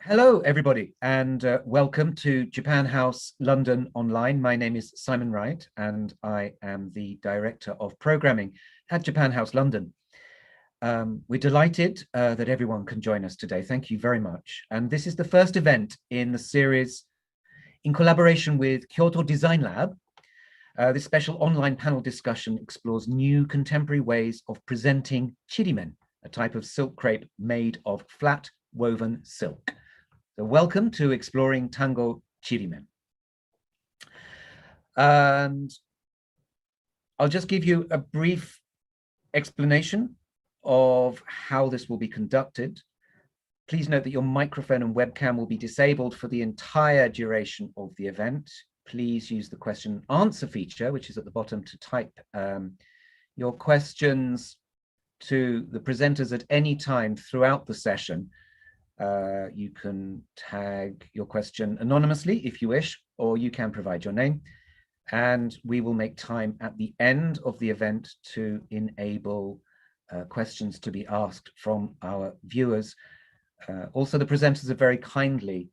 Hello, everybody, and welcome to Japan House London Online. My name is Simon Wright, and I am the Director of Programming at Japan House London. We're delighted that everyone can join us today. Thank you very much. And this is the first event in the series in collaboration with Kyoto Design Lab. This special online panel discussion explores new contemporary ways of presenting chirimen, a type of silk crepe made of flat woven silk. So welcome to Exploring Tango Chirimen. And I'll just give you a brief explanation of how this will be conducted. Please note that your microphone and webcam will be disabled for the entire duration of the event. Please use the question and answer feature, which is at the bottom, to type your questions to the presenters at any time throughout the session. You can tag your question anonymously if you wish, or you can provide your name. And we will make time at the end of the event to enable questions to be asked from our viewers. Also, the presenters have very kindly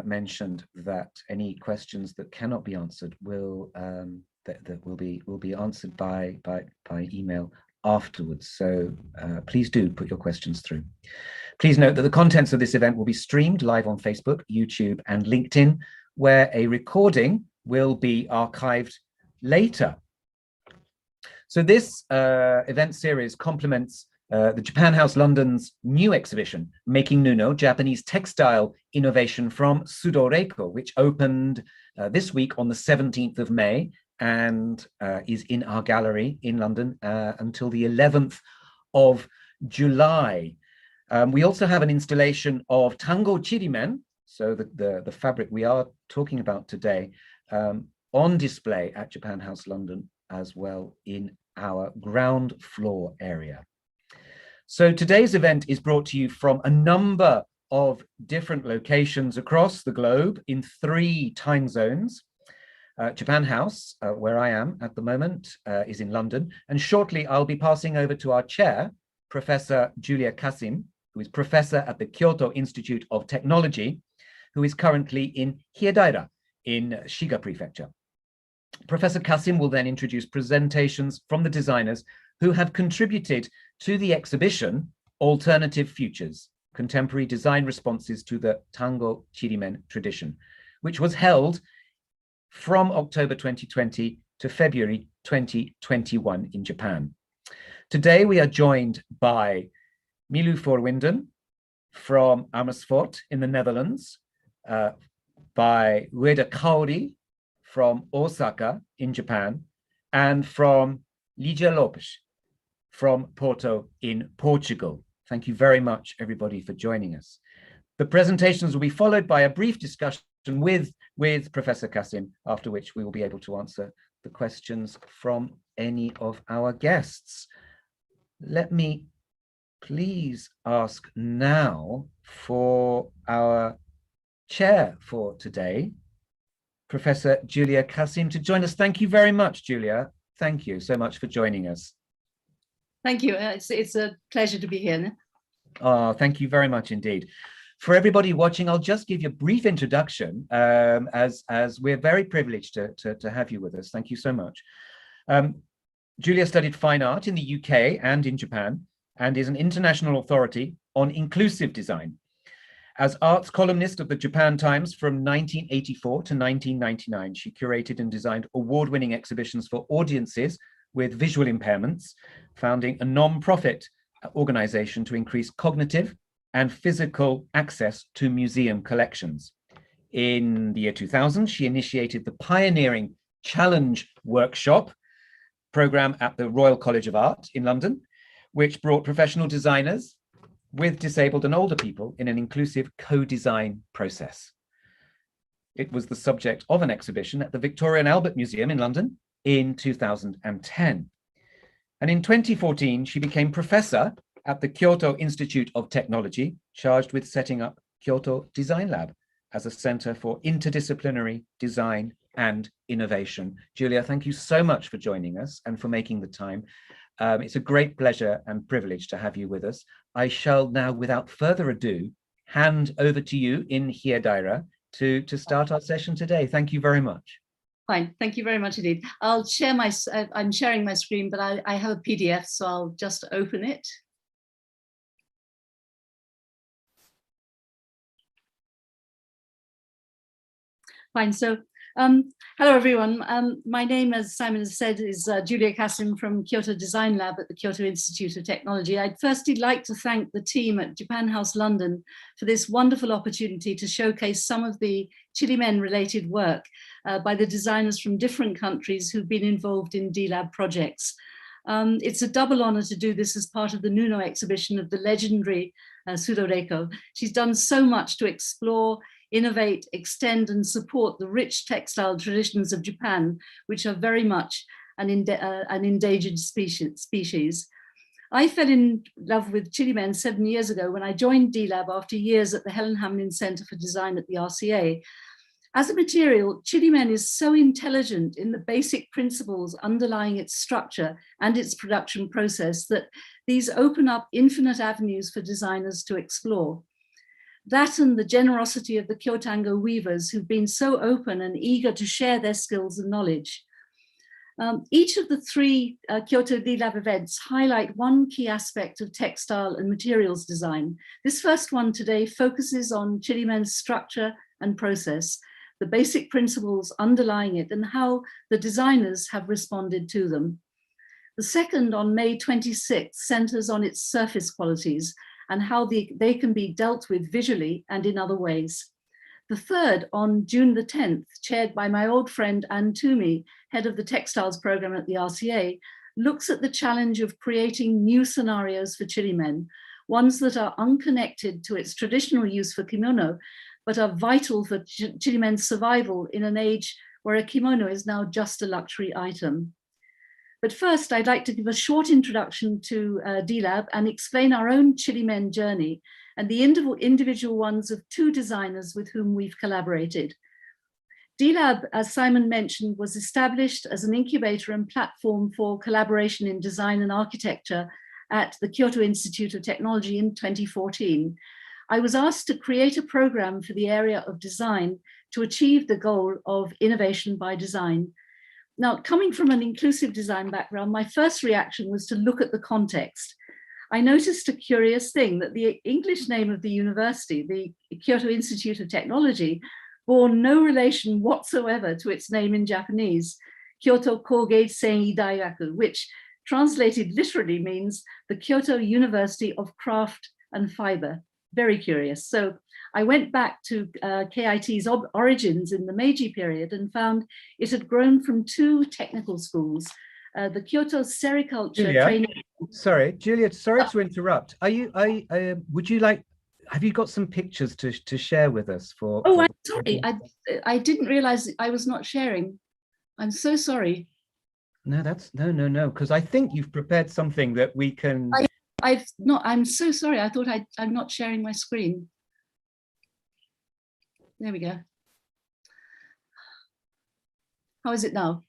mentioned that any questions that cannot be answered will be answered by email afterwards. So please do put your questions through. Please note that the contents of this event will be streamed live on Facebook, YouTube, and LinkedIn, where a recording will be archived later. So this event series complements the Japan House London's new exhibition, Making Nuno, Japanese Textile Innovation from Sudo-reiko, which opened this week on the 17th of May and is in our gallery in London until the 11th of July. We also have an installation of Tango Chirimen, so the fabric we are talking about today, on display at Japan House London as well in our ground floor area. So today's event is brought to you from a number of different locations across the globe in 3 time zones. Japan House, where I am at the moment, is in London, and shortly I'll be passing over to our chair, Professor Julia Kasim, who is professor at the Kyoto Institute of Technology, who is currently in Hiedaira in Shiga Prefecture. Professor Kasim will then introduce presentations from the designers who have contributed to the exhibition Alternative Futures, Contemporary Design Responses to the Tango Chirimen Tradition, which was held from October 2020 to February 2021 in Japan. Today we are joined by Milu Voorwinden from Amersfoort in the Netherlands, by Ueda Kaori from Osaka in Japan, and from Lydia Lopez from Porto in Portugal. Thank you very much, everybody, for joining us. The presentations will be followed by a brief discussion with Professor Kasim, after which we will be able to answer the questions from any of our guests. Let me please ask now for our chair for today, Professor Julia Kasim, to join us. Thank you very much, Julia. Thank you so much for joining us. Thank you. It's a pleasure to be here. Oh, thank you very much indeed. For everybody watching, I'll just give you a brief introduction, as we're very privileged to have you with us. Thank you so much. Julia studied fine art in the UK and in Japan, and is an international authority on inclusive design. As arts columnist of the Japan Times from 1984 to 1999, she curated and designed award-winning exhibitions for audiences with visual impairments, founding a non-profit organization to increase cognitive and physical access to museum collections. In the year 2000, she initiated the pioneering Challenge Workshop program at the Royal College of Art in London, which brought professional designers with disabled and older people in an inclusive co-design process. It was the subject of an exhibition at the Victoria and Albert Museum in London in 2010. And in 2014, she became professor at the Kyoto Institute of Technology, charged with setting up Kyoto Design Lab as a center for interdisciplinary design and innovation. Julia, thank you so much for joining us and for making the time. It's a great pleasure and privilege to have you with us. I shall now, without further ado, hand over to you in Hiedaira to start our session today. Thank you very much. Fine, thank you very much indeed. I'll share I'm sharing my screen, but I have a PDF, so I'll just open it. Fine, so hello everyone. My name, as Simon has said, is Julia Kasim from KYOTO Design Lab at the Kyoto Institute of Technology. I'd firstly like to thank the team at Japan House London for this wonderful opportunity to showcase some of the Chirimen related work by the designers from different countries who've been involved in D-Lab projects. It's a double honor to do this as part of the Nuno exhibition of the legendary Sudo Reiko. She's done so much to explore, innovate, extend and support the rich textile traditions of Japan, which are very much an endangered species. I fell in love with Chirimen 7 years ago when I joined D-Lab after years at the Helen Hamlin Center for Design at the RCA. As a material, Chirimen is so intelligent in the basic principles underlying its structure and its production process that these open up infinite avenues for designers to explore. That and the generosity of the Tango weavers who've been so open and eager to share their skills and knowledge. Each of the three Kyoto D-Lab events highlight one key aspect of textile and materials design. This first one today focuses on Chirimen's structure and process, the basic principles underlying it and how the designers have responded to them. The second, on May 26th, centers on its surface qualities and how they can be dealt with visually and in other ways. The third, on June the 10th, chaired by my old friend Anne Toomey, head of the textiles program at the RCA, looks at the challenge of creating new scenarios for Chirimen, ones that are unconnected to its traditional use for kimono, but are vital for Chirimen's survival in an age where a kimono is now just a luxury item. But first, I'd like to give a short introduction to D-Lab and explain our own Chirimen journey and the individual ones of two designers with whom we've collaborated. D-Lab, as Simon mentioned, was established as an incubator and platform for collaboration in design and architecture at the Kyoto Institute of Technology in 2014. I was asked to create a program for the area of design to achieve the goal of innovation by design. Now, coming from an inclusive design background, my first reaction was to look at the context. I noticed a curious thing that the English name of the university, the Kyoto Institute of Technology, bore no relation whatsoever to its name in Japanese, Kyoto Koge Seinei Daigaku, which translated literally means the Kyoto University of Craft and Fiber. Very curious. So I went back to KIT's origins in the Meiji period and found it had grown from two technical schools, the Kyoto Sericulture Training. Sorry, Julia, sorry to interrupt. Would you like, have you got some pictures to share with us for? Oh, I'm sorry. I didn't realize I was not sharing. I'm so sorry. No, no, because I think you've prepared something that we can. I'm so sorry. I thought I'm not sharing my screen. There we go. How is it now?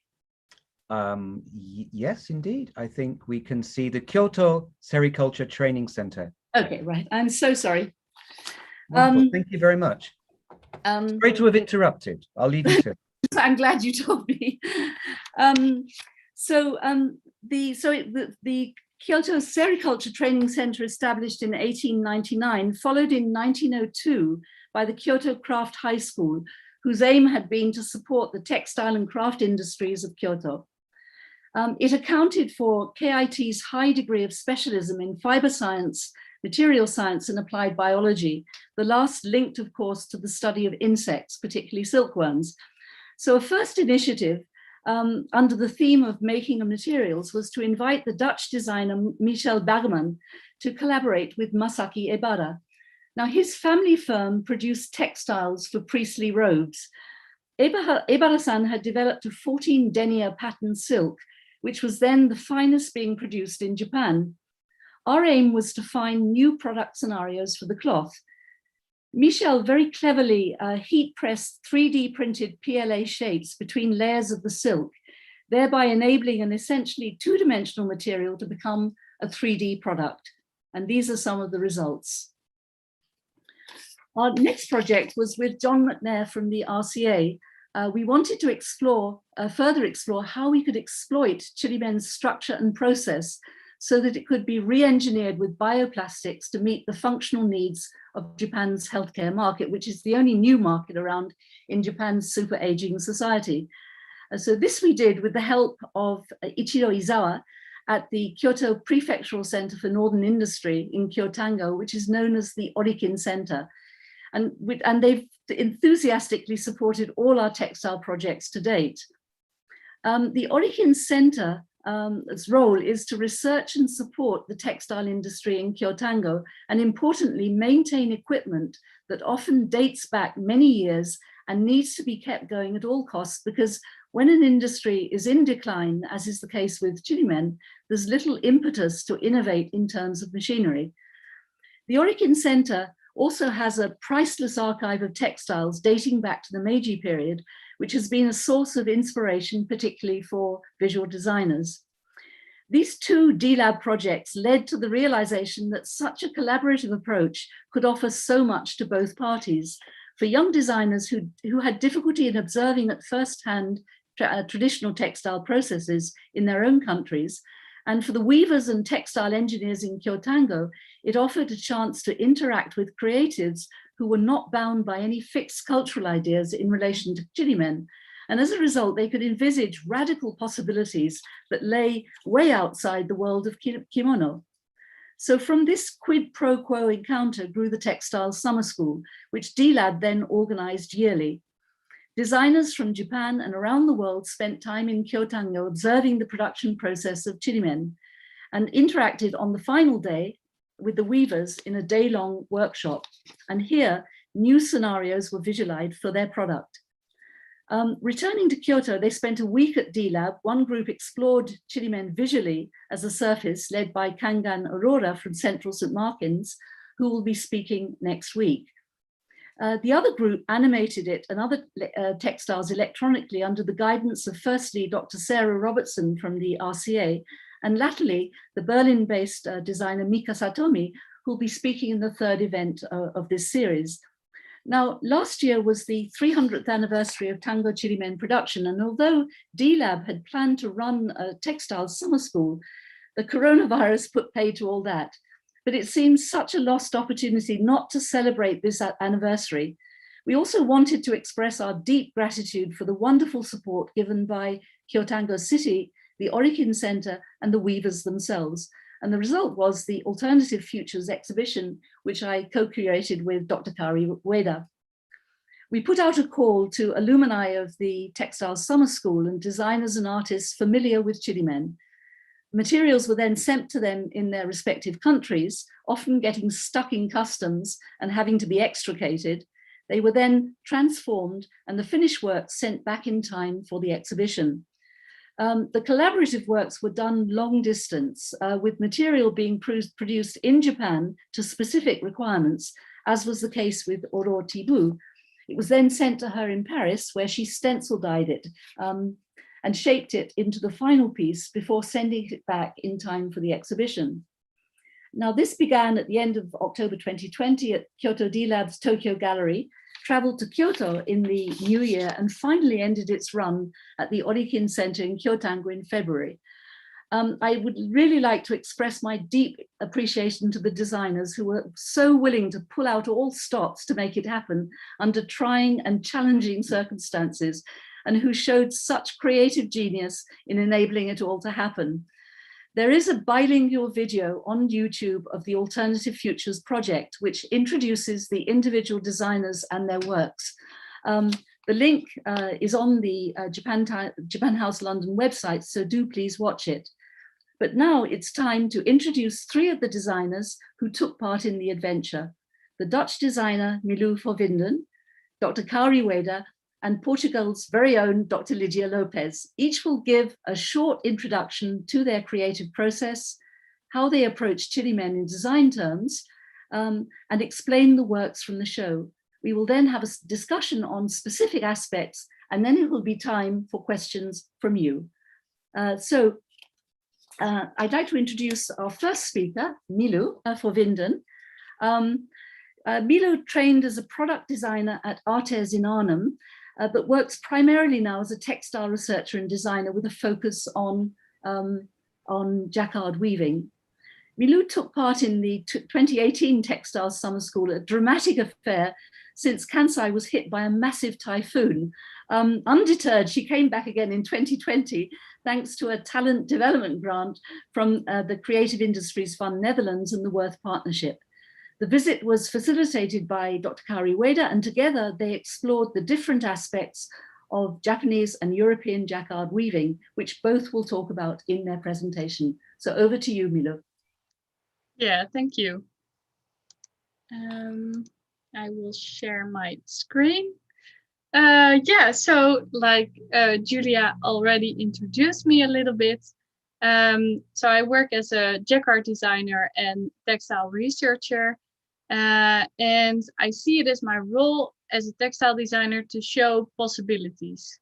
Yes, indeed. I think we can see the Kyoto Sericulture Training Center. Okay, right. I'm so sorry. Thank you very much. Great to have interrupted. I'll leave you to it. I'm glad you told me. The Kyoto Sericulture Training Center, established in 1899, followed in 1902 by the Kyoto Craft High School, whose aim had been to support the textile and craft industries of Kyoto. It accounted for KIT's high degree of specialism in fiber science, material science, and applied biology, the last linked, of course, to the study of insects, particularly silkworms. So a first initiative under the theme of making of materials was to invite the Dutch designer Michel Berman to collaborate with Masaki Ebara. Now, his family firm produced textiles for priestly robes. Ebara-san had developed a 14 denier pattern silk, which was then the finest being produced in Japan. Our aim was to find new product scenarios for the cloth. Michel very cleverly heat pressed 3D printed PLA shapes between layers of the silk, thereby enabling an essentially two-dimensional material to become a 3D product. And these are some of the results. Our next project was with John McNair from the RCA. We wanted to further explore how we could exploit Chirimen's structure and process so that it could be re-engineered with bioplastics to meet the functional needs of Japan's healthcare market, which is the only new market around in Japan's super aging society. So this we did with the help of Ichiro Izawa at the Kyoto Prefectural Center for Northern Industry in Kyotango, which is known as the Orikin Center. And they've enthusiastically supported all our textile projects to date. The Orikin Center its role is to research and support the textile industry in Kyotango, and importantly, maintain equipment that often dates back many years and needs to be kept going at all costs, because when an industry is in decline, as is the case with Chirimen, there's little impetus to innovate in terms of machinery. The Orikin Center also has a priceless archive of textiles dating back to the Meiji period, which has been a source of inspiration, particularly for visual designers. These two D-Lab projects led to the realization that such a collaborative approach could offer so much to both parties. For young designers who had difficulty in observing at first-hand traditional textile processes in their own countries, and for the weavers and textile engineers in Kyotango, it offered a chance to interact with creatives who were not bound by any fixed cultural ideas in relation to Chirimen. And as a result, they could envisage radical possibilities that lay way outside the world of kimono. So from this quid pro quo encounter grew the Textile Summer School, which D-Lab then organized yearly. Designers from Japan and around the world spent time in Kyotango observing the production process of Chirimen and interacted on the final day with the weavers in a day-long workshop. And here, new scenarios were visualized for their product. Returning to Kyoto, they spent a week at D-Lab. One group explored Chirimen visually as a surface, led by Kangan Aurora from Central St. Martin's, who will be speaking next week. The other group animated it and other textiles electronically under the guidance of firstly Dr. Sarah Robertson from the RCA, and latterly the Berlin-based designer Mika Satomi, who will be speaking in the third event of this series. Now, last year was the 300th anniversary of Tango Chirimen production, and although D-Lab had planned to run a textile summer school, the coronavirus put pay to all that. But it seems such a lost opportunity not to celebrate this anniversary. We also wanted to express our deep gratitude for the wonderful support given by Kyotango City, the Orikin Center, and the weavers themselves. And the result was the Alternative Futures exhibition, which I co-curated with Dr. Kari Ueda. We put out a call to alumni of the Textile Summer School and designers and artists familiar with Chirimen. Materials were then sent to them in their respective countries, often getting stuck in customs and having to be extricated. They were then transformed and the finished works sent back in time for the exhibition. The collaborative works were done long distance, with material being produced in Japan to specific requirements, as was the case with Oro Tibu. It was then sent to her in Paris, where she stencil dyed it and shaped it into the final piece before sending it back in time for the exhibition. Now, this began at the end of October 2020 at Kyoto D-Lab's Tokyo Gallery, traveled to Kyoto in the new year, and finally ended its run at the Orikin Center in Kyotango in February. I would really like to express my deep appreciation to the designers who were so willing to pull out all stops to make it happen under trying and challenging circumstances, and who showed such creative genius in enabling it all to happen. There is a bilingual video on YouTube of the Alternative Futures project, which introduces the individual designers and their works. The link is on the Japan House London website, so do please watch it. But now it's time to introduce three of the designers who took part in the adventure: the Dutch designer Milou Vervinden, Dr. Kari Ueda, and Portugal's very own Dr. Lydia Lopez. Each will give a short introduction to their creative process, how they approach Chirimen in design terms, and explain the works from the show. We will then have a discussion on specific aspects, and then it will be time for questions from you. I'd like to introduce our first speaker, Milou Vervinden. Milo trained as a product designer at Artes in Arnhem, but works primarily now as a textile researcher and designer with a focus on jacquard weaving. Milou took part in the 2018 Textile Summer School, a dramatic affair since Kansai was hit by a massive typhoon. Undeterred, she came back again in 2020, thanks to a talent development grant from the Creative Industries Fund Netherlands and the Worth Partnership. The visit was facilitated by Dr. Kaori Ueda, and together they explored the different aspects of Japanese and European jacquard weaving, which both will talk about in their presentation. So over to you, Milou. Yeah, thank you. I will share my screen. Yeah, so like Julia already introduced me a little bit. So I work as a jacquard designer and textile researcher. And I see it as my role as a textile designer to show possibilities.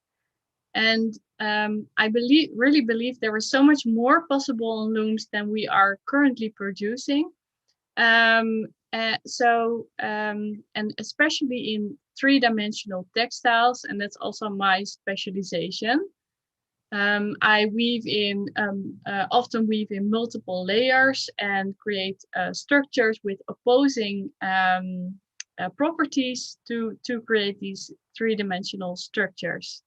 And I really believe there is so much more possible on looms than we are currently producing. And especially in three-dimensional textiles, and that's also my specialization. I often weave in multiple layers and create structures with opposing properties to create these three-dimensional structures.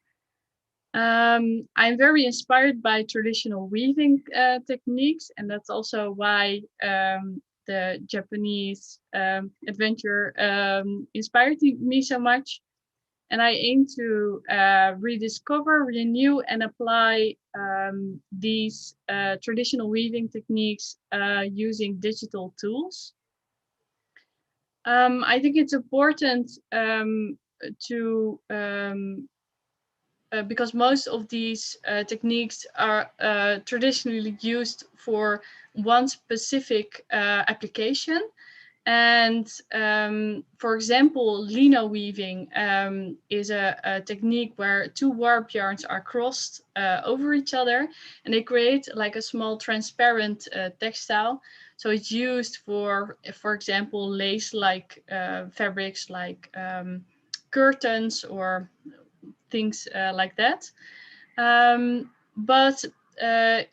I'm very inspired by traditional weaving techniques, and that's also why the Japanese adventure inspired me so much. And I aim to rediscover, renew, and apply these traditional weaving techniques using digital tools. I think it's important because most of these techniques are traditionally used for one specific application. And for example, Lino Weaving is a technique where two warp yarns are crossed over each other, and they create like a small transparent textile. So it's used for example, lace-like fabrics like curtains or things like that. But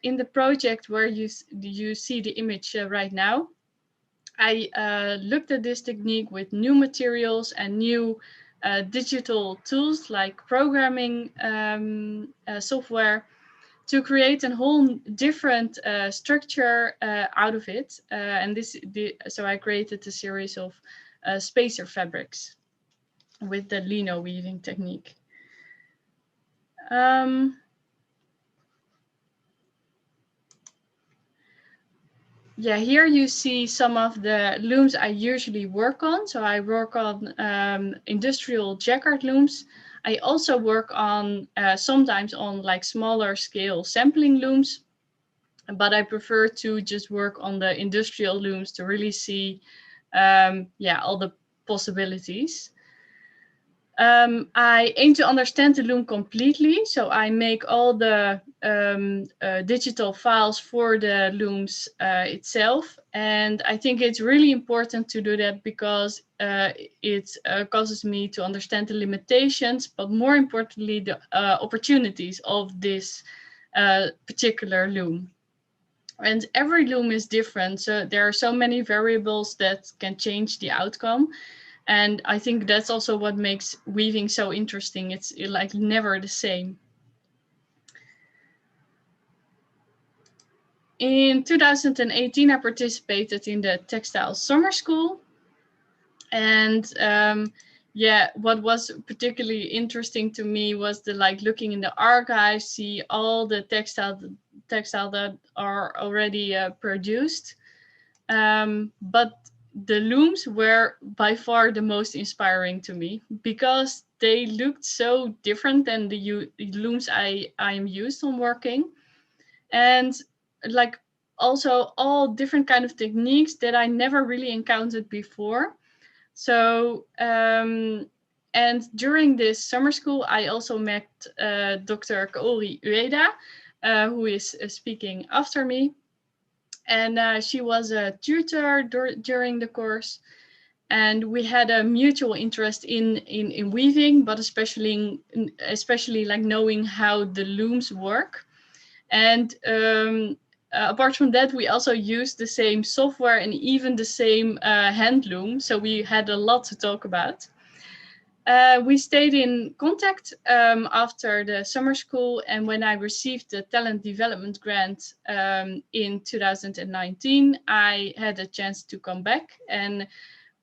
in the project where you see the image right now, I looked at this technique with new materials and new digital tools like programming software to create a whole different structure out of it. So I created a series of spacer fabrics with the Lino weaving technique. Yeah, here you see some of the looms I usually work on. So I work on industrial jacquard looms. I also work on sometimes on like smaller scale sampling looms, but I prefer to just work on the industrial looms to really see all the possibilities. I aim to understand the loom completely, so I make all the digital files for the looms itself, and I think it's really important to do that because it causes me to understand the limitations, but more importantly, the opportunities of this particular loom. And every loom is different, so there are so many variables that can change the outcome. And I think that's also what makes weaving so interesting. It's like never the same. In 2018, I participated in the Textile Summer School. And what was particularly interesting to me was the looking in the archives, see all the textile that are already produced. But the looms were by far the most inspiring to me because they looked so different than the looms I am used on working, and like also all different kind of techniques that I never really encountered before. So and during this summer school, I also met Dr. Kaori Ueda, who is speaking after me. And she was a tutor during the course. and we had a mutual interest in weaving, but especially like knowing how the looms work. And apart from that, we also used the same software and even the same hand loom. So we had a lot to talk about. We stayed in contact after the summer school, and when I received the talent development grant in 2019, I had a chance to come back, and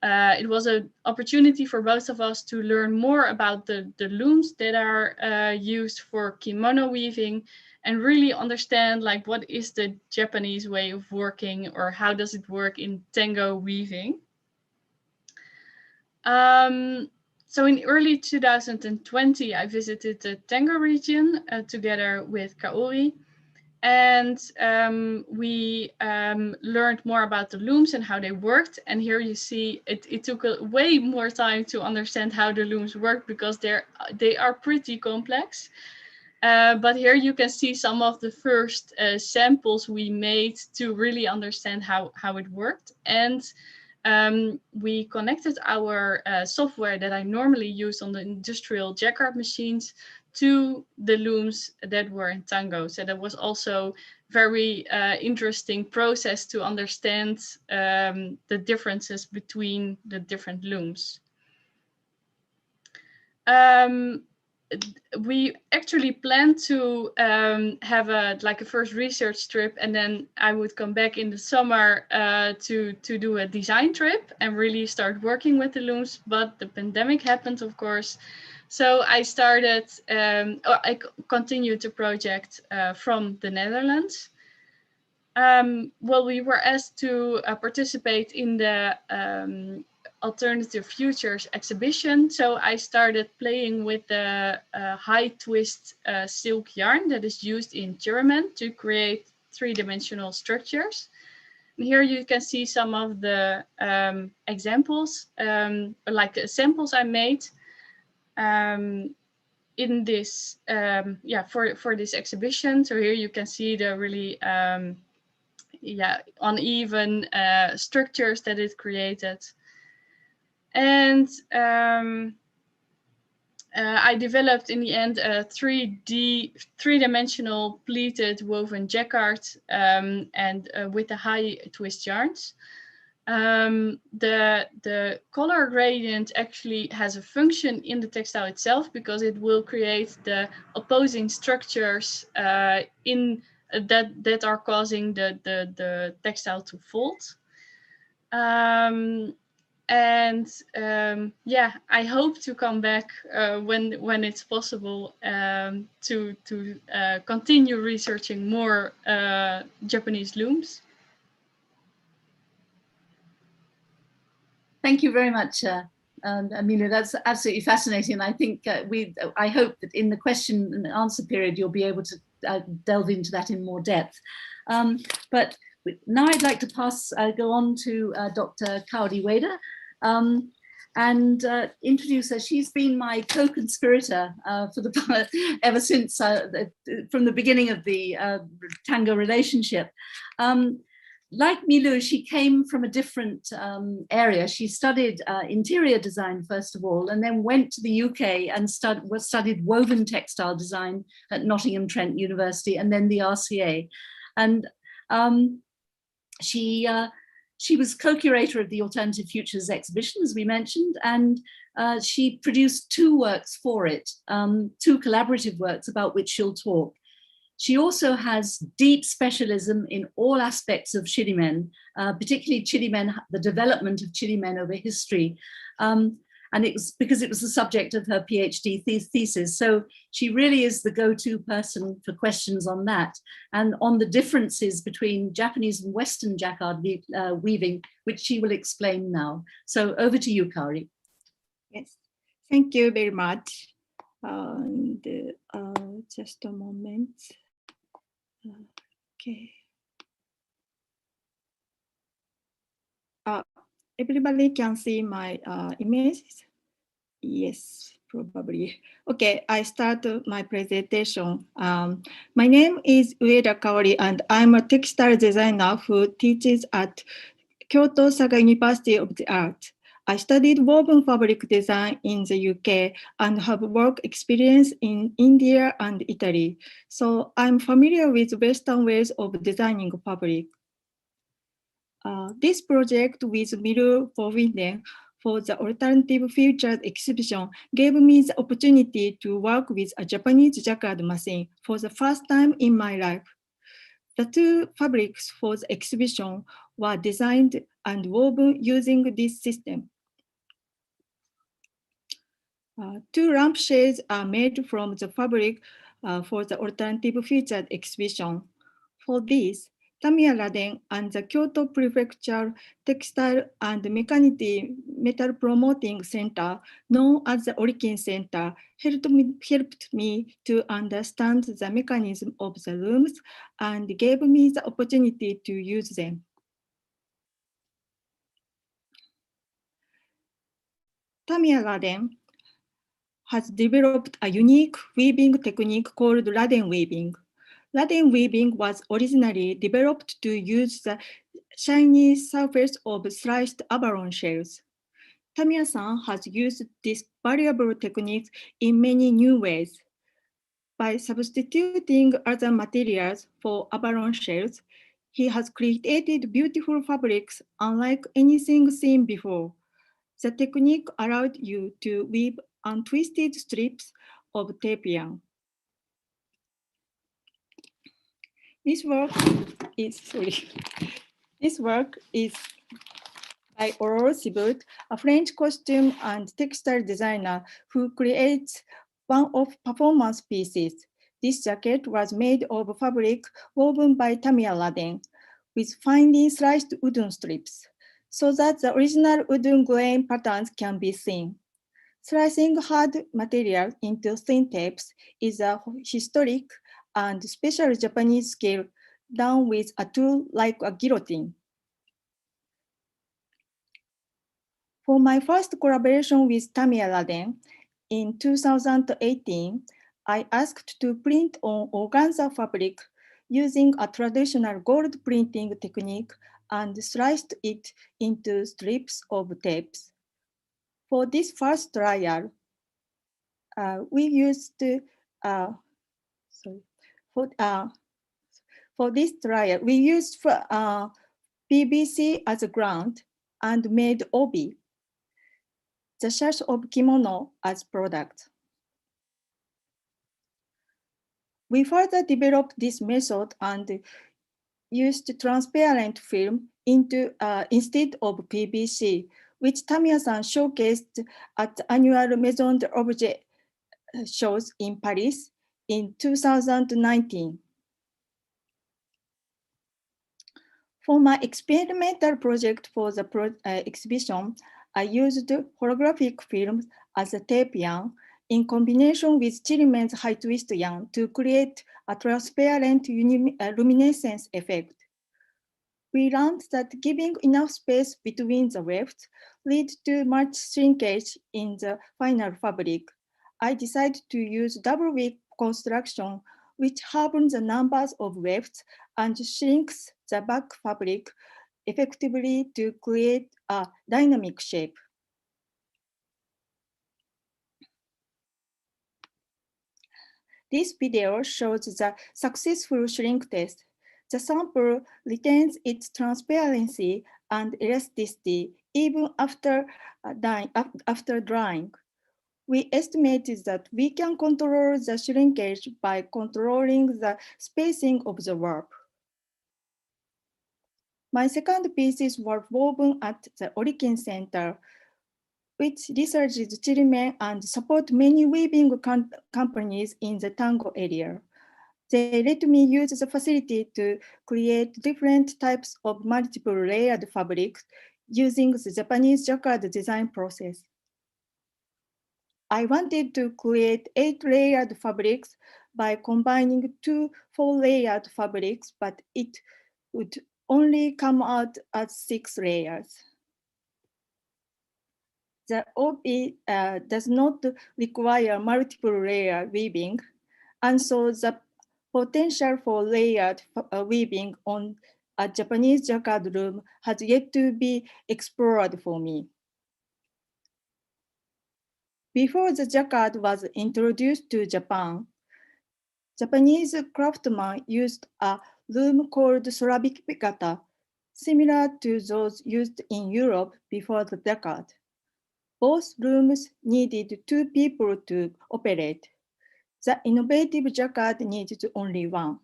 it was an opportunity for both of us to learn more about the looms that are used for kimono weaving, and really understand like what is the Japanese way of working, or how does it work in Tango weaving. So in early 2020, I visited the Tango region together with Kaori, and we learned more about the looms and how they worked. And here you see it took way more time to understand how the looms work, because they are pretty complex. But here you can see some of the first samples we made to really understand how it worked. And we connected our software that I normally use on the industrial jacquard machines to the looms that were in Tango. So that was also very interesting process to understand the differences between the different looms. We actually planned to have a first research trip, and then I would come back in the summer to do a design trip and really start working with the looms. But the pandemic happened, of course. So I started, I continued the project from the Netherlands. Well, we were asked to participate in the Alternative Futures exhibition. So I started playing with the high twist silk yarn that is used in Chirimen to create three-dimensional structures. And here you can see some of the examples, like samples I made in this, for this exhibition. So here you can see the really uneven structures that it created. And I developed in the end a three-dimensional pleated woven jacquard and with the high twist yarns. The color gradient actually has a function in the textile itself, because it will create the opposing structures in that are causing the textile to fold. I hope to come back when it's possible to continue researching more Japanese looms. Thank you very much, Amelia. That's absolutely fascinating. I think I hope that in the question and answer period you'll be able to delve into that in more depth. But now I'd like to go on to Dr. Kaori Ueda and introduce her. She's been my co-conspirator ever since from the beginning of the Tango relationship. Like Milou, she came from a different area. She studied interior design, first of all, and then went to the UK and studied woven textile design at Nottingham Trent University, and then the RCA. And she was co-curator of the Alternative Futures exhibition, as we mentioned, and she produced two works for it, two collaborative works about which she'll talk. She also has deep specialism in all aspects of Chirimen, particularly Chirimen, the development of Chirimen over history. And it was because it was the subject of her PhD thesis. So she really is the go-to person for questions on that and on the differences between Japanese and Western jacquard weaving, which she will explain now. So over to you, Kaori. Yes, thank you very much. Just a moment. Okay. Everybody can see my image? Yes, probably. Okay, I start my presentation. My name is Ueda Kaori, and I'm a textile designer who teaches at Kyoto Saga University of the Arts. I studied woven fabric design in the UK and have work experience in India and Italy. So I'm familiar with Western ways of designing fabric. This project with Miru Forbidden for the Alternative Futures exhibition gave me the opportunity to work with a Japanese jacquard machine for the first time in my life. The two fabrics for the exhibition were designed and woven using this system. Two lampshades are made from the fabric for the Alternative Futures exhibition. For this, Tamiya Laden and the Kyoto Prefecture Textile and Metal Promoting Center, known as the Origin Center, helped me to understand the mechanism of the looms and gave me the opportunity to use them. Tamiya Laden has developed a unique weaving technique called Laden Weaving. Laden Weaving was originally developed to use the shiny surface of sliced abalone shells. Tamiya-san has used this variable technique in many new ways. By substituting other materials for abalone shells, he has created beautiful fabrics unlike anything seen before. The technique allowed you to weave untwisted strips of tape yarn. This work is by Aurore Sibut, a French costume and textile designer who creates one-off performance pieces. This jacket was made of fabric woven by Tamiya Laden with finely sliced wooden strips, so that the original wooden grain patterns can be seen. Slicing hard material into thin tapes is a historic and special Japanese skill done with a tool like a guillotine. For my first collaboration with Tamiya Laden in 2018, I asked to print on organza fabric using a traditional gold printing technique and sliced it into strips of tapes. For this first trial, we used PVC as a ground and made obi, the sash of kimono, as product. We further developed this method and used transparent film instead of PVC, which Tamiya-san showcased at the annual Maison d'Objet shows in Paris in 2019. For my experimental project for the exhibition, I used holographic film as a tape yarn in combination with Chirimen's high twist yarn to create a transparent luminescence effect. We learned that giving enough space between the wefts leads to much shrinkage in the final fabric. I decided to use double weave construction, which halves the numbers of wefts and shrinks the back fabric effectively to create a dynamic shape. This video shows the successful shrink test. The sample retains its transparency and elasticity even after drying. We estimated that we can control the shrinkage by controlling the spacing of the warp. My second pieces were woven at the Origin Center, which researches Chirimen and support many weaving companies in the Tango area. They let me use the facility to create different types of multiple layered fabrics using the Japanese jacquard design process. I wanted to create 8 layered fabrics by combining 2 4-layered fabrics, but it would only come out as 6 layers. The obi does not require multiple layer weaving, and so the potential for layered weaving on a Japanese jacquard loom has yet to be explored for me. Before the jacquard was introduced to Japan, Japanese craftsmen used a loom called sorabikata, similar to those used in Europe before the jacquard. Both looms needed 2 people to operate. The innovative jacquard needed only 1.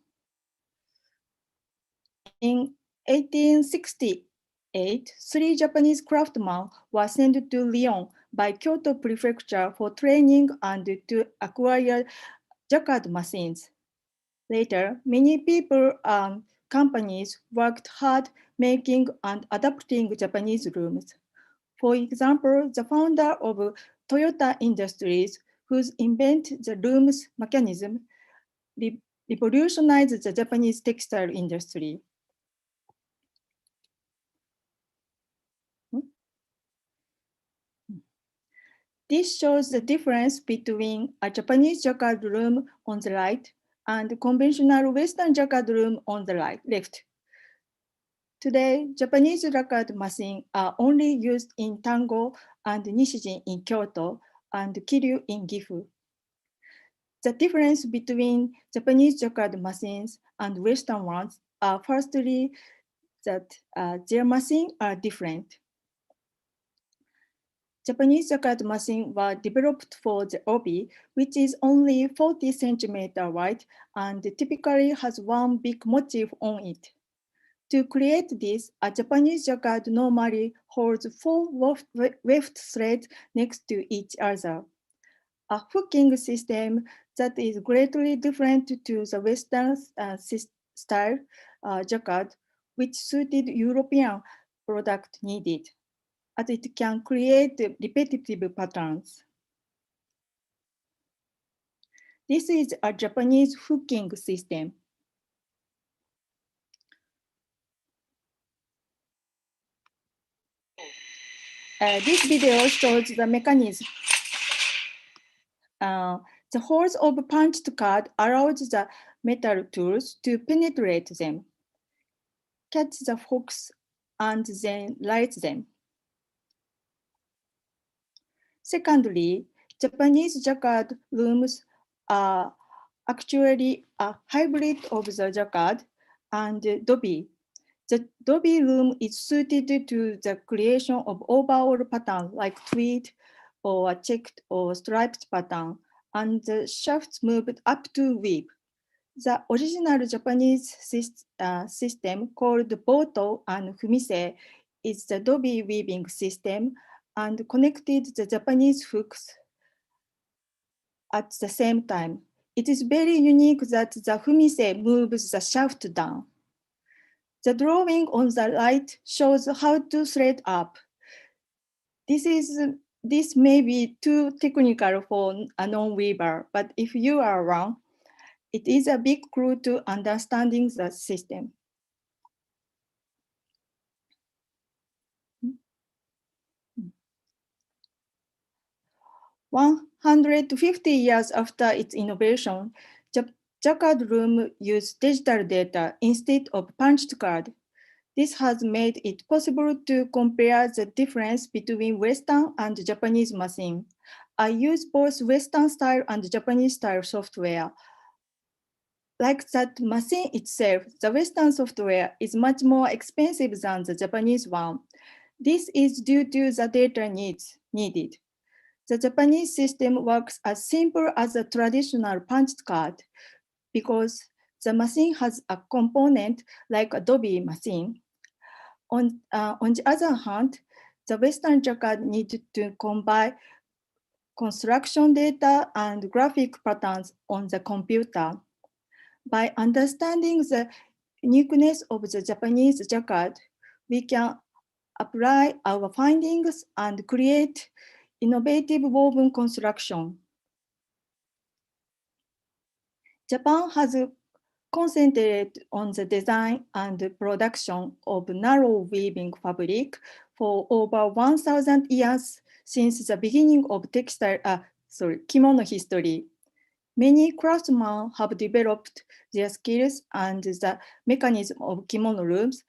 In 1868, 3 Japanese craftsmen were sent to Lyon by Kyoto Prefecture for training and to acquire jacquard machines. Later, many people and companies worked hard making and adapting Japanese looms. For example, the founder of Toyota Industries, whose invent the loom's mechanism, revolutionized the Japanese textile industry. This shows the difference between a Japanese jacquard loom on the right and conventional Western jacquard loom on the left. Today, Japanese jacquard machines are only used in Tango and Nishijin in Kyoto and Kiryu in Gifu. The difference between Japanese jacquard machines and Western ones are firstly that their machines are different. Japanese jacquard machines were developed for the obi, which is only 40 centimeters wide and typically has one big motif on it. To create this, a Japanese jacquard normally holds 4 weft threads next to each other. A hooking system that is greatly different to the Western style jacquard, which suited European product needed, as it can create repetitive patterns. This is a Japanese hooking system. This video shows the mechanism. The holes of punched card allows the metal tools to penetrate them, catch the hooks, and then light them. Secondly, Japanese jacquard looms are actually a hybrid of the jacquard and dobi. The dobi loom is suited to the creation of overall pattern like tweed or a checked or striped pattern, and the shafts moved up to weave. The original Japanese system called boto and fumise is the dobi weaving system and connected the Japanese hooks at the same time. It is very unique that the fumise moves the shaft down. The drawing on the right shows how to thread up. This may be too technical for a non-weaver, but if you are one, it is a big clue to understanding the system. 150 years after its innovation, jacquard loom used digital data instead of punched card. This has made it possible to compare the difference between Western and Japanese machine. I use both Western style and Japanese style software. Like that machine itself, the Western software is much more expensive than the Japanese one. This is due to the data needs needed. The Japanese system works as simple as a traditional punched card because the machine has a component like a dobi machine. On the other hand, the Western jacquard needed to combine construction data and graphic patterns on the computer. By understanding the uniqueness of the Japanese jacquard, we can apply our findings and create innovative woven construction. Japan has concentrated on the design and production of narrow weaving fabric for over 1,000 years since the beginning of kimono history. Many craftsmen have developed their skills and the mechanism of kimono looms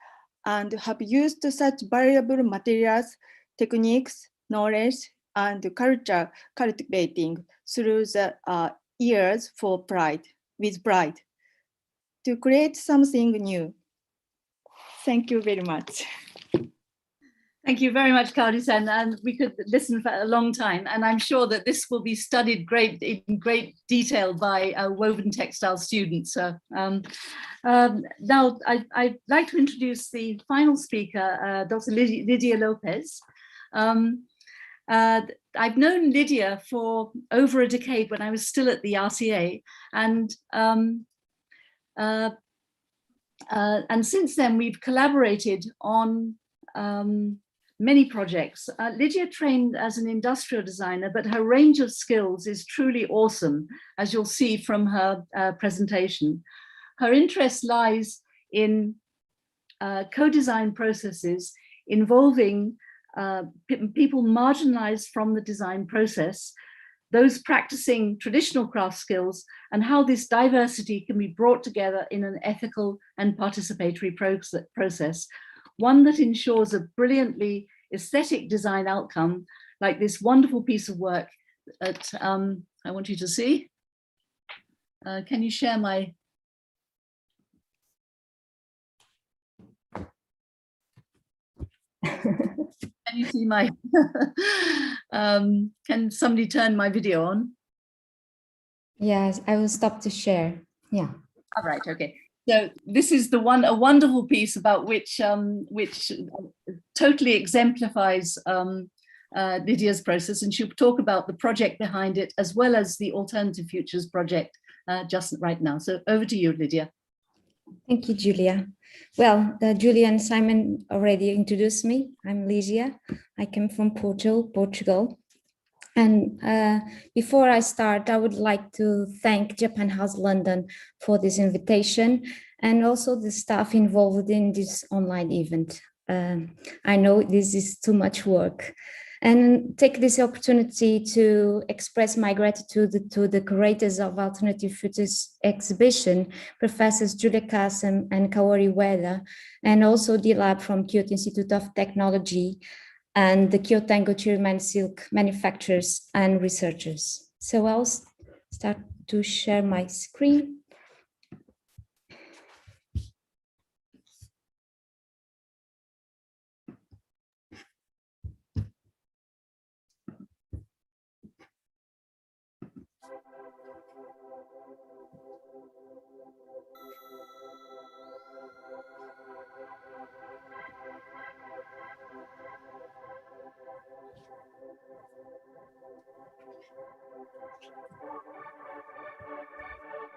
and have used such variable materials, techniques, knowledge and culture cultivating through the years for pride, with pride, to create something new. Thank you very much. Thank you very much, Kaori-san, and we could listen for a long time, and I'm sure that this will be studied in great detail by woven textile students. So, now I'd like to introduce the final speaker, Dr. Lydia Lopez. I've known Lydia for over a decade when I was still at the RCA, and since then we've collaborated on many projects. Lydia trained as an industrial designer, but her range of skills is truly awesome, as you'll see from her presentation. Her interest lies in co-design processes involving people marginalized from the design process, those practicing traditional craft skills, and how this diversity can be brought together in an ethical and participatory process, one that ensures a brilliantly aesthetic design outcome, like this wonderful piece of work that I want you to see. Can you share my... Can you see my... can somebody turn my video on? Yes, I will stop to share. Yeah. All right, okay. So this is a wonderful piece about which totally exemplifies Lydia's process, and she'll talk about the project behind it as well as the Alternative Futures project just right now. So over to you, Lydia. Thank you, Julia. Well, Julia and Simon already introduced me. I'm Lydia. I come from Portugal. And before I start, I would like to thank Japan House London for this invitation and also the staff involved in this online event. I know this is too much work, and take this opportunity to express my gratitude to the curators of Alternative Futures exhibition, Professors Julia Kasim and Kaori Ueda, and also the lab from Kyoto Institute of Technology, and the Kyoto Tango Chirimen silk manufacturers and researchers. So I'll start to share my screen.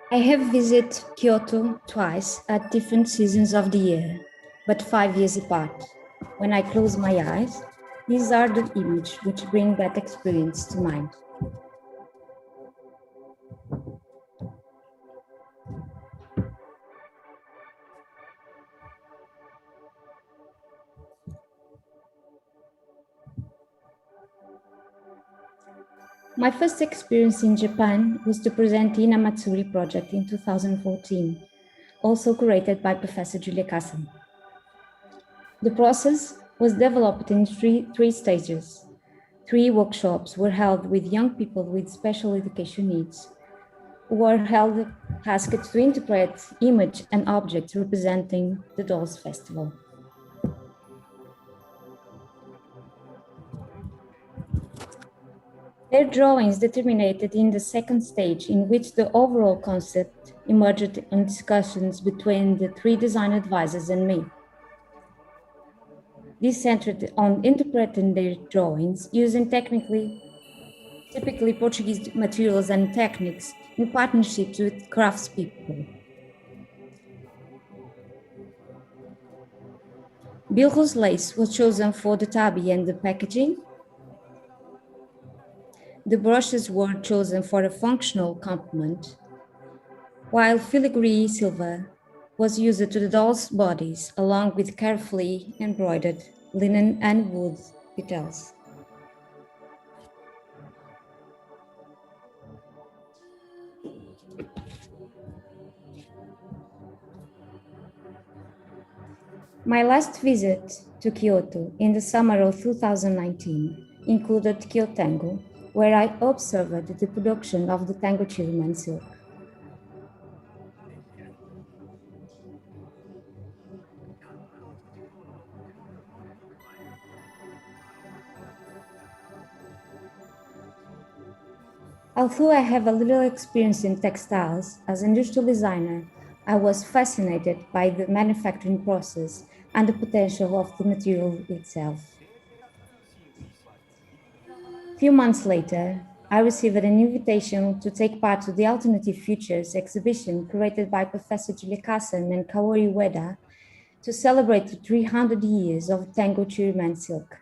I have visited Kyoto twice at different seasons of the year, but 5 years apart. When I close my eyes, these are the images which bring that experience to mind. My first experience in Japan was to present the Ina Matsuri project in 2014, also curated by Professor Julia Kasim. The process was developed in three stages. 3 workshops were held with young people with special education needs, who were asked to interpret image and objects representing the Dolls Festival. Their drawings determined in the second stage, in which the overall concept emerged in discussions between the 3 design advisors and me. This centered on interpreting their drawings using typically Portuguese materials and techniques in partnerships with craftspeople. Bilrus lace was chosen for the tabi and the packaging. The brushes were chosen for a functional complement, while filigree silver was used to the dolls' bodies, along with carefully embroidered linen and wood details. My last visit to Kyoto in the summer of 2019 included Kyotango, where I observed the production of the Tango Chirimen silk. Although I have a little experience in textiles, as an industrial designer, I was fascinated by the manufacturing process and the potential of the material itself. A few months later, I received an invitation to take part in the Alternative Futures exhibition curated by Professor Julia Kasim and Kaori Ueda to celebrate the 300 years of Tango Chirimen silk.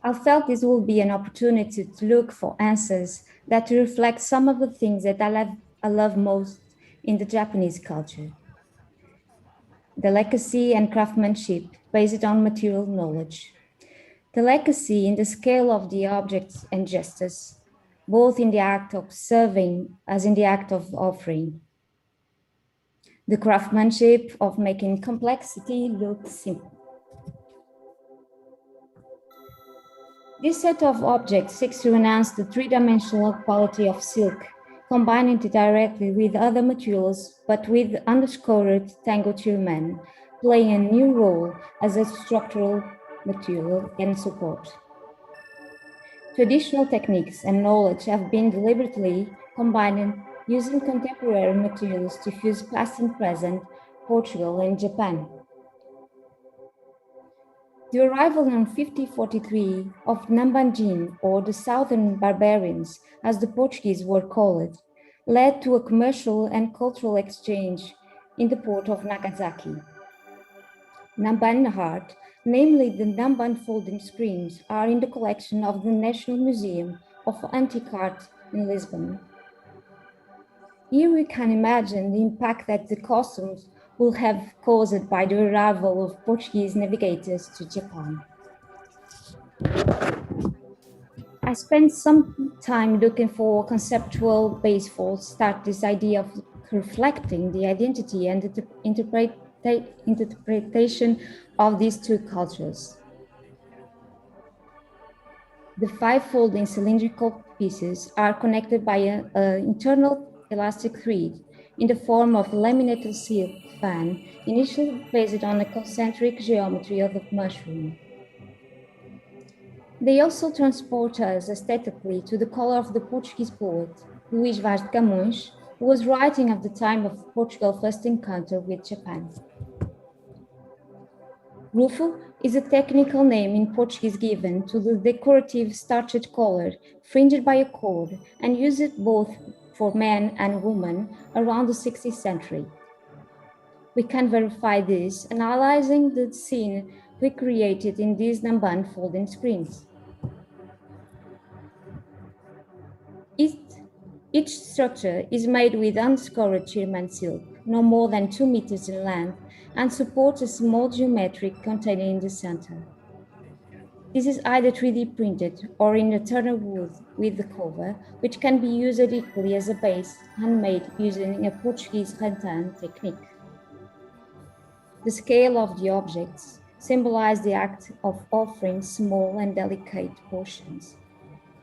I felt this would be an opportunity to look for answers that reflect some of the things that I love most in the Japanese culture. The legacy and craftsmanship based on material knowledge. The legacy in the scale of the objects and gestures, both in the act of serving as in the act of offering. The craftsmanship of making complexity look simple. This set of objects seeks to enhance the three-dimensional quality of silk, combining it directly with other materials, but with underscored Tango Chirimen, playing a new role as a structural material and support. Traditional techniques and knowledge have been deliberately combined using contemporary materials to fuse past and present, Portugal and Japan. The arrival in 1543 of Nambanjin, or the Southern Barbarians, as the Portuguese were called, led to a commercial and cultural exchange in the port of Nagasaki. Namban art, namely the Namban folding screens, are in the collection of the National Museum of Antique Art in Lisbon. Here we can imagine the impact that the costumes will have caused by the arrival of Portuguese navigators to Japan. I spent some time looking for a conceptual base for start this idea of reflecting the identity and the interpretation of these two cultures. The 5 folding cylindrical pieces are connected by an internal elastic thread in the form of a laminated silk fan, initially based on the concentric geometry of the mushroom. They also transport us aesthetically to the color of the Portuguese poet, Luís Vaz de Camões, who was writing at the time of Portugal's first encounter with Japan. Rufo is a technical name in Portuguese given to the decorative starched collar fringed by a cord and used both for men and women around the 16th century. We can verify this analyzing the scene recreated in these Namban folding screens. Each structure is made with unscored Chirimen silk, no more than 2 meters in length, and supports a small geometric container in the center. This is either 3D printed or in eternal wood with the cover, which can be used equally as a base, handmade using a Portuguese rattan technique. The scale of the objects symbolize the act of offering small and delicate portions,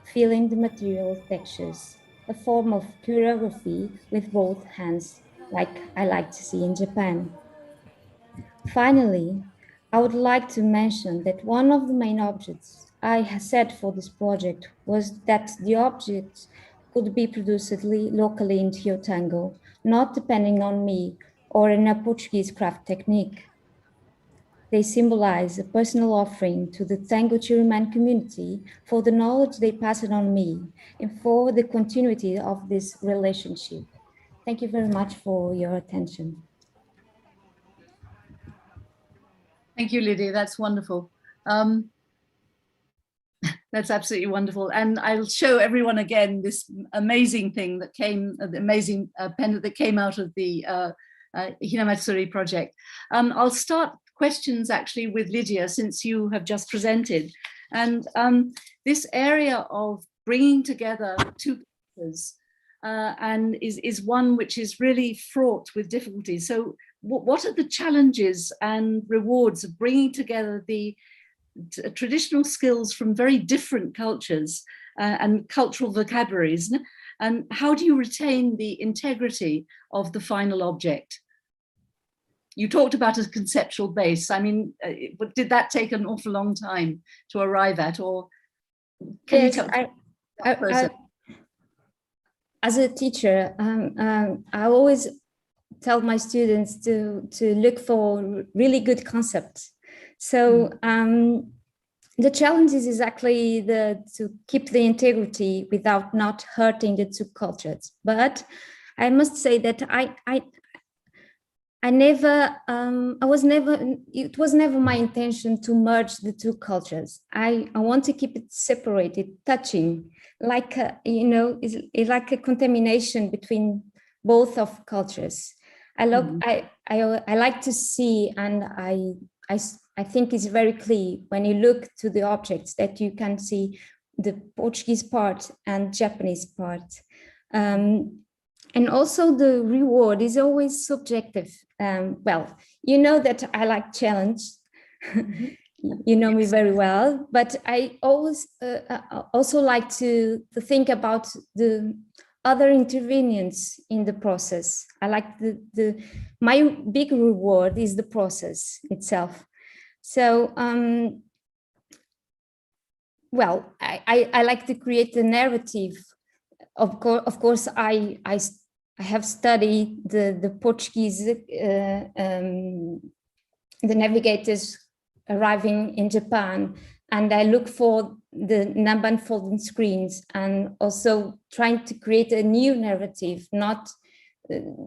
feeling the material textures, a form of choreography with both hands, like I like to see in Japan. Finally, I would like to mention that one of the main objects I set for this project was that the objects could be produced locally in Kyotango, not depending on me or in a Portuguese craft technique. They symbolize a personal offering to the Tango Chirimen community for the knowledge they passed on me and for the continuity of this relationship. Thank you very much for your attention. Thank you, Lydia. That's wonderful. That's absolutely wonderful. And I'll show everyone again this amazing thing that came, the amazing pendant that came out of the Hinamatsuri project. I'll start questions actually with Lydia, since you have just presented. And this area of bringing together two cultures and is one which is really fraught with difficulties. So what are the challenges and rewards of bringing together the traditional skills from very different cultures and cultural vocabularies. And how do you retain the integrity of the final object? You talked about a conceptual base. I mean, did that take an awful long time to arrive at, or can you tell that process? As a teacher, I always tell my students to look for really good concepts. So the challenge is exactly to keep the integrity without not hurting the two cultures. But I must say that it was never my intention to merge the two cultures. I want to keep it separated, touching, like it's like a contamination between both of cultures. I like to see, and I think it's very clear when you look to the objects that you can see the Portuguese part and Japanese part. And also the reward is always subjective. Well, you know that I like challenge. You know me very well, but I always also like to think about the other intervenients in the process. I like my big reward is the process itself. So, well, I like to create a narrative. Of course, I have studied the Portuguese, the navigators arriving in Japan, and I look for the number unfolding screens, and also trying to create a new narrative, not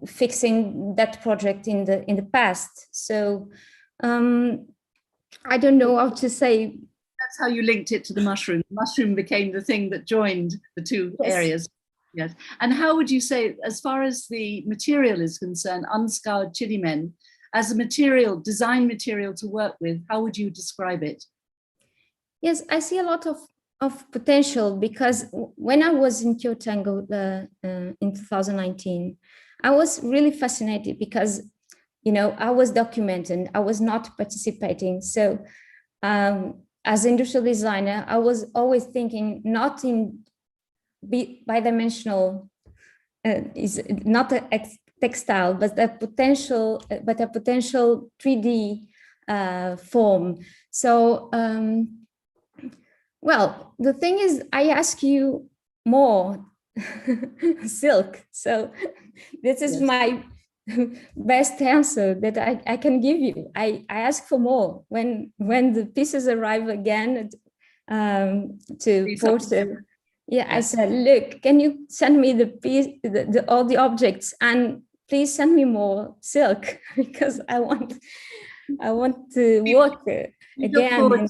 fixing that project in the past. So I don't know how to say. That's how you linked it to the mushroom. The mushroom became the thing that joined the two areas. Yes. And how would you say, as far as the material is concerned, unscoured chirimen, as a material, design material to work with, how would you describe it? Yes, I see a lot of potential, because when I was in Kyoto in 2019, I was really fascinated because, I was documenting, I was not participating. So as an industrial designer, I was always thinking not in bidimensional, is not a textile, but a potential 3D form. So, well, the thing is, I ask you more silk. So this is my best answer that I can give you. I ask for more when the pieces arrive again to Porto. Yeah, I said, look, can you send me the piece, all the objects, and please send me more silk, because I want to work again.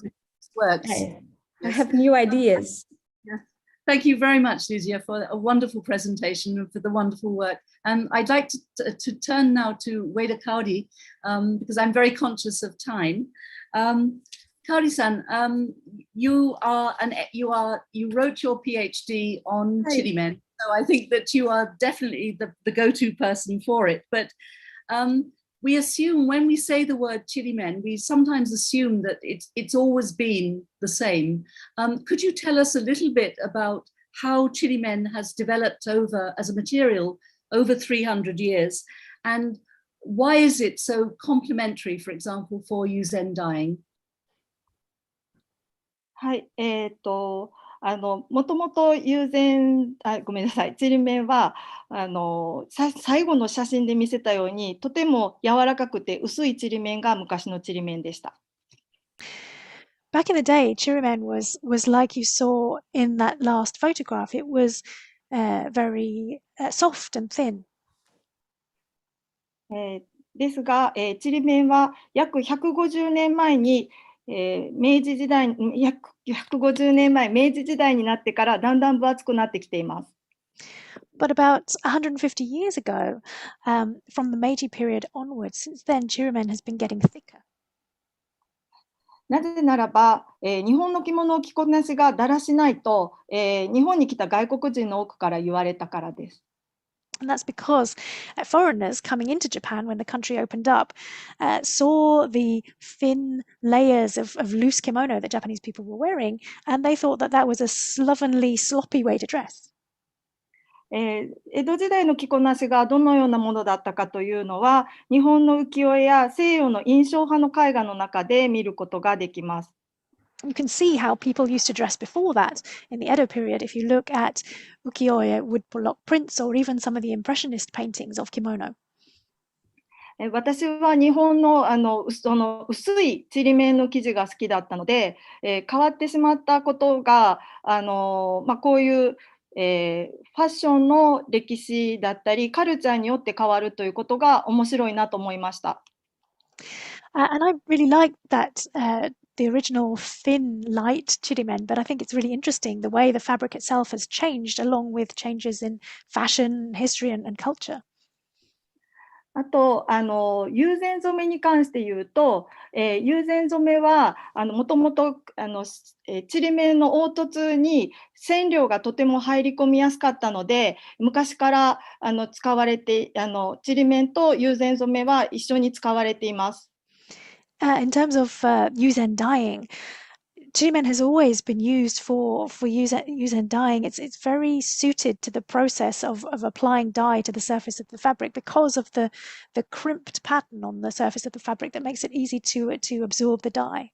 I have new ideas. Yeah. Thank you very much, Lydia, for a wonderful presentation and for the wonderful work. I'd like to turn now to Ueda Kaori, because I'm very conscious of time. Kaori-san, you wrote your PhD on chirimen, so I think that you are definitely the go-to person for it. But we assume, when we say the word chirimen, we sometimes assume that it's always been the same. Could you tell us a little bit about how chirimen has developed as a material over 300 years, and why is it so complementary, for example, for yuzen dyeing? はい、もともとごめんなさい、ちりめんは最後の写真で見せたように、とても柔らかくて薄いちりめんが昔のちりめんでした。Back in the day, chirimen was like you saw in that last photograph. It was very soft and thin. ですが、ちりめんは約150年前に明治時代、約150年前、明治時代になってからだんだん分厚くなってきています。But about 150 years ago, from the Meiji period onwards, since then, chirimen has been getting thicker. なぜならば、日本の着物を着こなしがだらしないと、日本に来た外国人の多くから言われたからです。And that's because foreigners coming into Japan when the country opened up saw the thin layers of loose kimono that Japanese people were wearing, and they thought that that was a slovenly, sloppy way to dress. 江戸時代の着こなしがどのようなものだったかというのは、日本の浮世絵や西洋の印象派の絵画の中で見ることができます。You can see how people used to dress before that in the Edo period if you look at ukiyo-e woodblock prints or even some of the impressionist paintings of kimono. 私は日本のその薄いちりめんの生地が好きだったので、変わってしまったことがこういう、ファッションの歴史だったりカルチャーによって変わるということが面白いなと思いました。And I really like that the original thin, light chirimen, but I think it's really interesting the way the fabric itself has changed along with changes in fashion, history, and culture. あと友禅染めに関して言うと、友禅染めはもともとちりめんの凹凸に染料がとても入り込みやすかったので、昔から使われてちりめんと友禅染めは一緒に使われています。In terms of yuzen dyeing, chirimen has always been used for yuzen dyeing. It's very suited to the process of applying dye to the surface of the fabric because of the crimped pattern on the surface of the fabric that makes it easy to absorb the dye.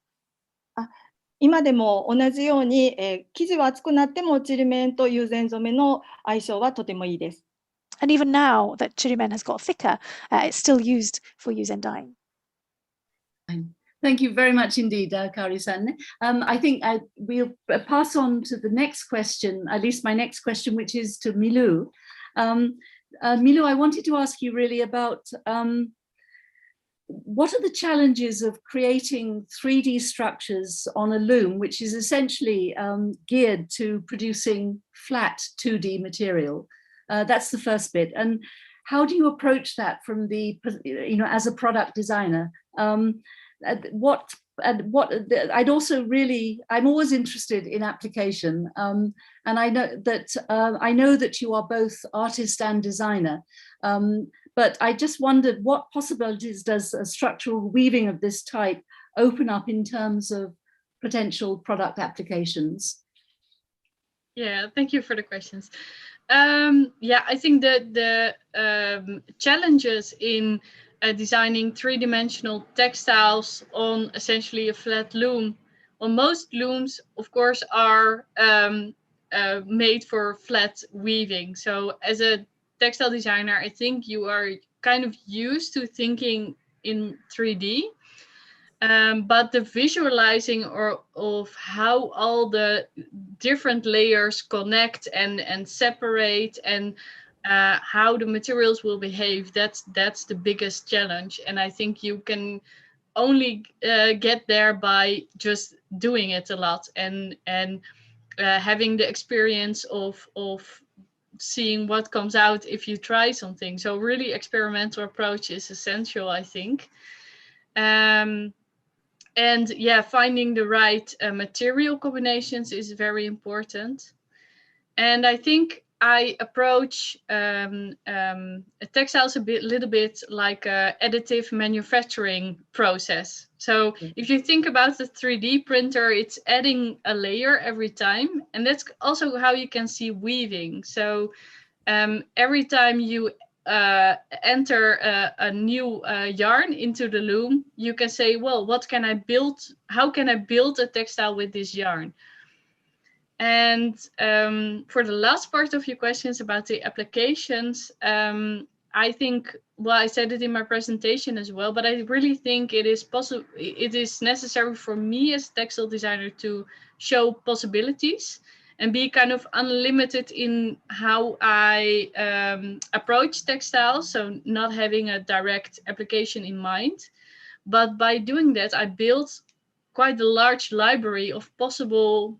今でも同じように、生地は厚くなってもちりめんと友禅染めの相性はとてもいいです。And even now that chirimen has got thicker, it's still used for yuzen dyeing. Thank you very much indeed, Kaori-san. I think we'll pass on to the next question, at least my next question, which is to Milou. Milou, I wanted to ask you really about what are the challenges of creating 3D structures on a loom, which is essentially geared to producing flat 2D material? That's the first bit. And how do you approach that from the, as a product designer? I'd also really, I'm always interested in application, and I know that you are both artist and designer, but I just wondered what possibilities does a structural weaving of this type open up in terms of potential product applications? Yeah, thank you for the questions. I think that the challenges in designing three-dimensional textiles on essentially a flat loom. Well, most looms, of course, are made for flat weaving. So as a textile designer, I think you are kind of used to thinking in 3D. But the visualizing of how all the different layers connect and separate and how the materials will behave, that's the biggest challenge. And I think you can only get there by just doing it a lot and having the experience of seeing what comes out if you try something. So really experimental approach is essential, I think. And yeah, finding the right material combinations is very important. And I think I approach textiles a little bit like a additive manufacturing process. So if you think about the 3D printer, it's adding a layer every time. And that's also how you can see weaving. So every time you enter a new yarn into the loom, you can say, well, what can I build? How can I build a textile with this yarn? And for the last part of your questions about the applications, I think, well, I said it in my presentation as well, but I really think it is necessary for me as a textile designer to show possibilities and be kind of unlimited in how I approach textiles. So not having a direct application in mind, but by doing that, I built quite a large library of possible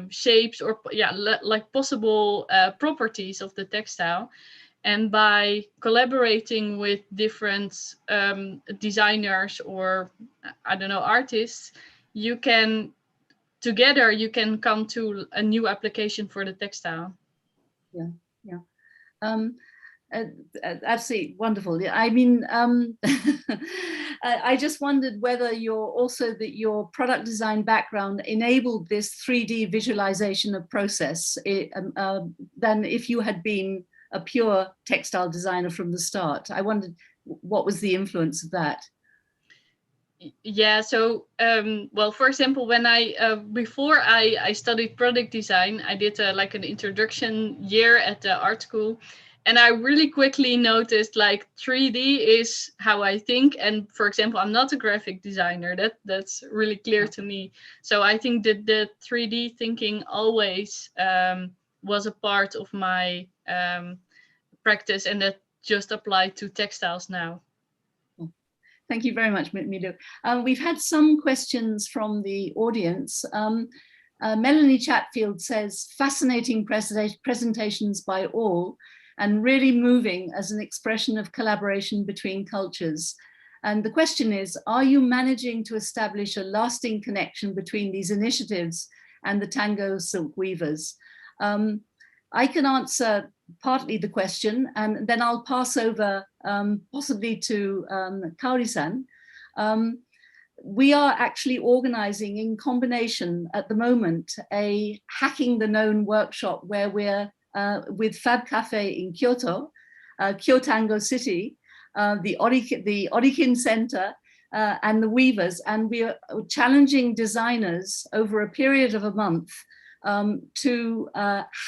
shapes or like possible properties of the textile. And by collaborating with different designers or I don't know, artists, you can together you can come to a new application for the textile. Yeah. Absolutely wonderful. I mean, I just wondered whether your product design background enabled this 3D visualization of process than if you had been a pure textile designer from the start. I wondered what was the influence of that? Yeah, so well, for example, when before I studied product design, I did like an introduction year at the art school, and I really quickly noticed like 3D is how I think. And for example, I'm not a graphic designer. That's really clear to me. So I think that the 3D thinking always was a part of my practice, and that just applied to textiles now. Thank you very much, Milu. We've had some questions from the audience. Melanie Chatfield says, fascinating presentations by all and really moving as an expression of collaboration between cultures. And the question is, are you managing to establish a lasting connection between these initiatives and the Tango silk weavers? I can answer partly the question, and then I'll pass over possibly to Kaori-san. We are actually organizing in combination at the moment a Hacking the Known workshop where we're with Fab Cafe in Kyoto, Kyotango City, the Orikin Center, and the weavers, and we are challenging designers over a period of a month to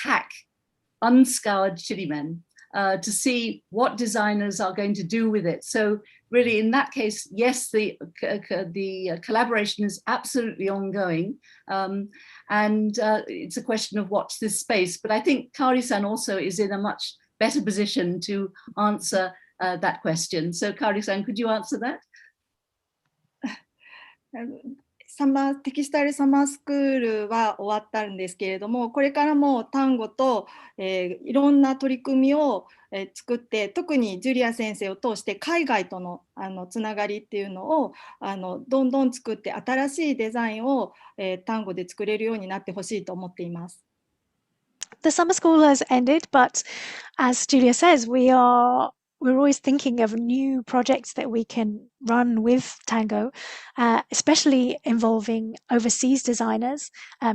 hack unscoured chirimen to see what designers are going to do with it. So really, in that case, yes, the collaboration is absolutely ongoing, and it's a question of watch this space. But I think Kaori-san also is in a much better position to answer that question. So Kaori-san, could you answer that? テキスタイルサマースクールは終わったんですけれども、これからも単語と、いろんな取り組みを、作って、特にジュリア先生を通して海外との、つながりっていうのをどんどん作って、新しいデザインを、単語で作れるようになってほしいと思っています。The summer school has ended, but as Julia says, we're always thinking of new projects that we can run with Tango, especially involving overseas designers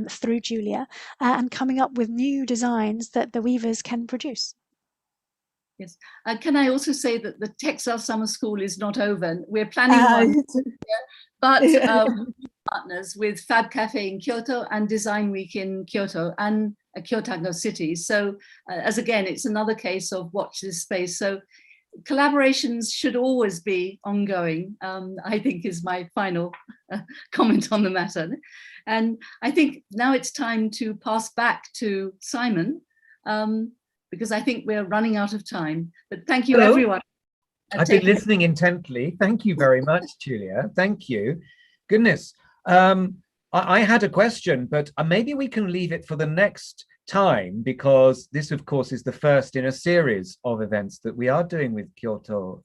through Julia, and coming up with new designs that the weavers can produce. Yes. Can I also say that the Textile Summer School is not over? We're planning one, but partners with Fab Cafe in Kyoto and Design Week in Kyoto and Kyotango City. So as again, it's another case of watch this space. So collaborations should always be ongoing, I think is my final comment on the matter. And I think now it's time to pass back to Simon, because I think we're running out of time. But thank you, Hello. everyone. I've been listening intently. Thank you very much, Julia. Thank you. Goodness. I had a question, but maybe we can leave it for the next time, because this, of course, is the first in a series of events that we are doing with Kyoto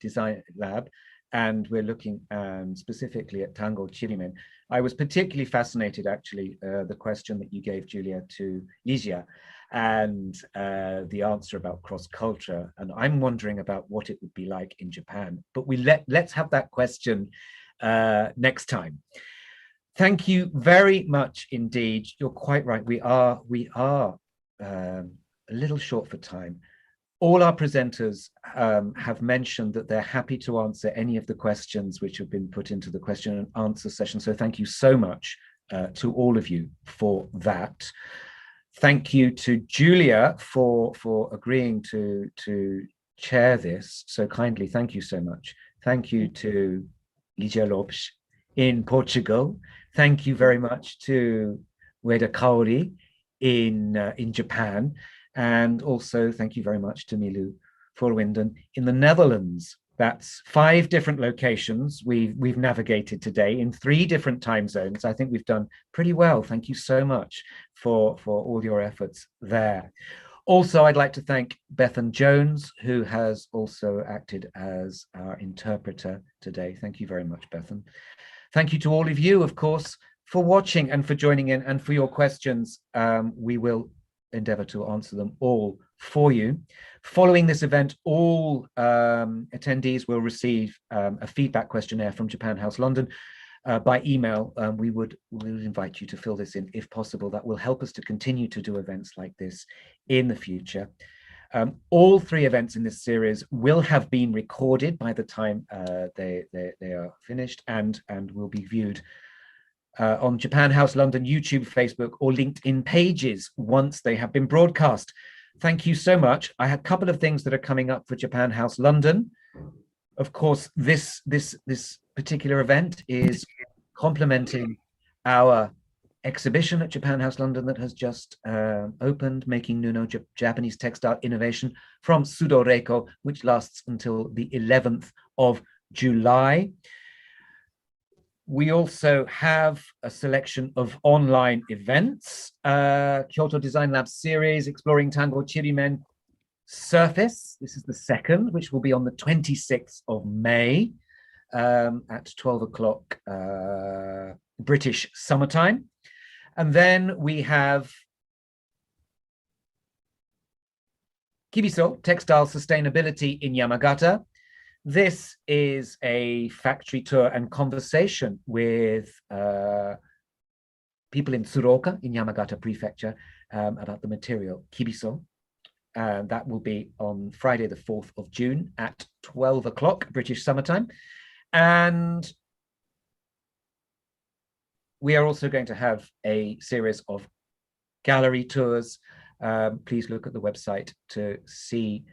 Design Lab, and we're looking specifically at Tango Chirimen. I was particularly fascinated, actually, the question that you gave, Julia, to Lydia, and the answer about cross-culture, and I'm wondering about what it would be like in Japan. But let's have that question next time. Thank you very much indeed. You're quite right. We are a little short for time. All our presenters have mentioned that they're happy to answer any of the questions which have been put into the question and answer session. So thank you so much to all of you for that. Thank you to Julia for agreeing to chair this so kindly. Thank you so much. Thank you to Lydia Lopez in Portugal. Thank you very much to Ueda Kaori in Japan. And also thank you very much to Milu Voorwinden in the Netherlands. That's 5 different locations we've navigated today in 3 different time zones. I think we've done pretty well. Thank you so much for all your efforts there. Also, I'd like to thank Bethan Jones, who has also acted as our interpreter today. Thank you very much, Bethan. Thank you to all of you, of course, for watching and for joining in and for your questions. We will endeavor to answer them all for you. Following this event, all attendees will receive a feedback questionnaire from Japan House London by email. We would invite you to fill this in if possible. That will help us to continue to do events like this in the future. All 3 events in this series will have been recorded by the time they are finished and will be viewed on Japan House London YouTube, Facebook, or LinkedIn pages once they have been broadcast. Thank you so much. I have a couple of things that are coming up for Japan House London. Of course, this particular event is complementing our exhibition at Japan House London that has just opened, Making Nuno Japanese Textile Innovation from Sudo Reiko, which lasts until the 11th of July. We also have a selection of online events, Kyoto Design Lab series, Exploring Tango Chirimen Surface. This is the second, which will be on the 26th of May at 12 o'clock British summertime. And then we have Kibiso, Textile Sustainability in Yamagata. This is a factory tour and conversation with people in Tsuruoka in Yamagata Prefecture about the material Kibiso. That will be on Friday, the 4th of June at 12 o'clock British summertime. And we are also going to have a series of gallery tours. Please look at the website to see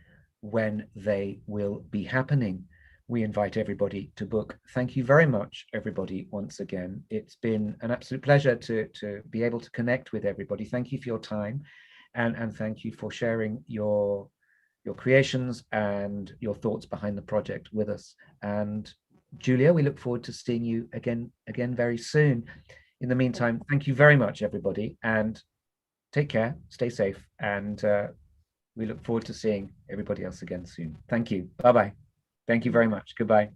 when they will be happening. We invite everybody to book. Thank you very much, everybody, once again. It's been an absolute pleasure to be able to connect with everybody. Thank you for your time, and thank you for sharing your creations and your thoughts behind the project with us. And Julia, we look forward to seeing you again very soon. In the meantime, thank you very much, everybody, and take care, stay safe, and we look forward to seeing everybody else again soon. Thank you. Bye-bye. Thank you very much. Goodbye.